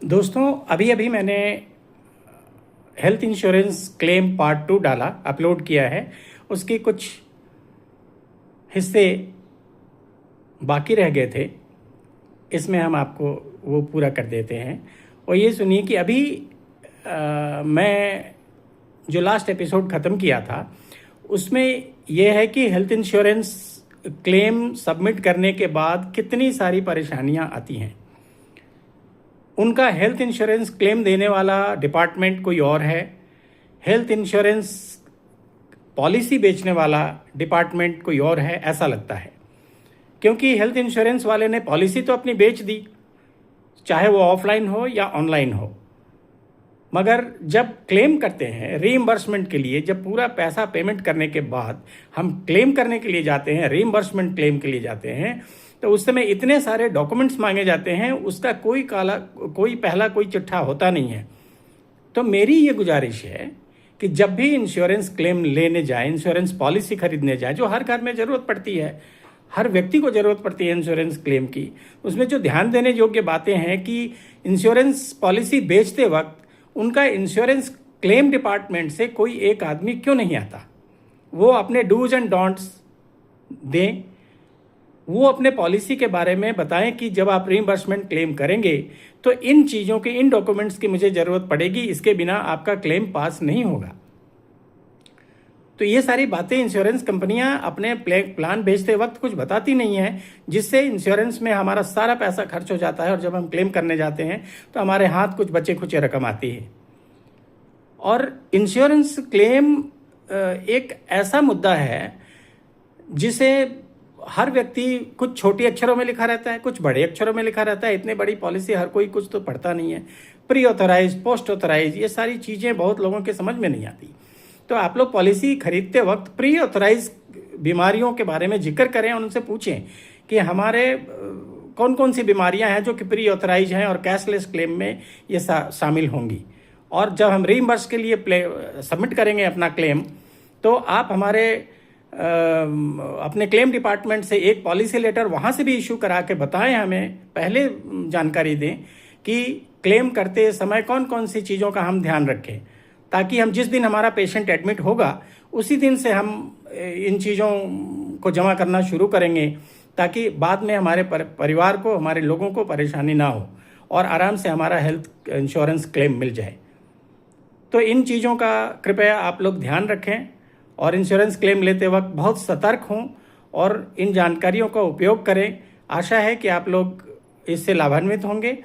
दोस्तों, अभी अभी मैंने हेल्थ इंश्योरेंस क्लेम पार्ट 2 डाला, अपलोड किया है। उसके कुछ हिस्से बाकी रह गए थे, इसमें हम आपको वो पूरा कर देते हैं। और ये सुनिए कि अभी मैं जो लास्ट एपिसोड ख़त्म किया था उसमें यह है कि हेल्थ इंश्योरेंस क्लेम सबमिट करने के बाद कितनी सारी परेशानियां आती हैं। उनका हेल्थ इंश्योरेंस क्लेम देने वाला डिपार्टमेंट कोई और है, हेल्थ इंश्योरेंस पॉलिसी बेचने वाला डिपार्टमेंट कोई और है, ऐसा लगता है। क्योंकि हेल्थ इंश्योरेंस वाले ने पॉलिसी तो अपनी बेच दी, चाहे वो ऑफलाइन हो या ऑनलाइन हो, मगर जब क्लेम करते हैं रीइंबर्समेंट के लिए, जब पूरा पैसा पेमेंट करने के बाद हम क्लेम करने के लिए जाते हैं, रीइंबर्समेंट क्लेम के लिए जाते हैं, तो उस समय इतने सारे डॉक्यूमेंट्स मांगे जाते हैं, उसका कोई पहला कोई चिट्ठा होता नहीं है। तो मेरी ये गुजारिश है कि जब भी इंश्योरेंस क्लेम लेने जाए, इंश्योरेंस पॉलिसी खरीदने जाए, जो हर घर में ज़रूरत पड़ती है, हर व्यक्ति को ज़रूरत पड़ती है इंश्योरेंस क्लेम की, उसमें जो ध्यान देने योग्य बातें हैं कि इंश्योरेंस पॉलिसी बेचते वक्त उनका इंश्योरेंस क्लेम डिपार्टमेंट से कोई एक आदमी क्यों नहीं आता, वो अपने डूज एंड डोंट्स दें, वो अपने पॉलिसी के बारे में बताएं कि जब आप रीइंबर्समेंट क्लेम करेंगे तो इन चीज़ों के, इन डॉक्यूमेंट्स की मुझे ज़रूरत पड़ेगी, इसके बिना आपका क्लेम पास नहीं होगा। तो ये सारी बातें इंश्योरेंस कंपनियां अपने प्लान बेचते वक्त कुछ बताती नहीं है, जिससे इंश्योरेंस में हमारा सारा पैसा खर्च हो जाता है और जब हम क्लेम करने जाते हैं तो हमारे हाथ कुछ बचे खुचे रकम आती है। और इंश्योरेंस क्लेम एक ऐसा मुद्दा है जिसे हर व्यक्ति, कुछ छोटे अक्षरों में लिखा रहता है, कुछ बड़े अक्षरों में लिखा रहता है। इतने बड़ी पॉलिसी हर कोई कुछ तो पढ़ता नहीं है। प्री ऑथराइज, पोस्ट ऑथराइज, ये सारी चीज़ें बहुत लोगों के समझ में नहीं आती। तो आप लोग पॉलिसी खरीदते वक्त प्री ऑथराइज बीमारियों के बारे में जिक्र करें और उनसे पूछें कि हमारे कौन कौन सी बीमारियां हैं जो कि प्री ऑथराइज हैं और कैशलेस क्लेम में ये शामिल होंगी। और जब हम रीइंबर्स के लिए सबमिट करेंगे अपना क्लेम, तो आप हमारे अपने क्लेम डिपार्टमेंट से एक पॉलिसी लेटर वहाँ से भी इशू करा के बताएं, हमें पहले जानकारी दें कि क्लेम करते समय कौन कौन सी चीज़ों का हम ध्यान रखें, ताकि हम जिस दिन हमारा पेशेंट एडमिट होगा उसी दिन से हम इन चीज़ों को जमा करना शुरू करेंगे, ताकि बाद में हमारे परिवार को, हमारे लोगों को परेशानी ना हो और आराम से हमारा हेल्थ इंश्योरेंस क्लेम मिल जाए। तो इन चीज़ों का कृपया आप लोग ध्यान रखें और इंश्योरेंस क्लेम लेते वक्त बहुत सतर्क हों और इन जानकारियों का उपयोग करें। आशा है कि आप लोग इससे लाभान्वित होंगे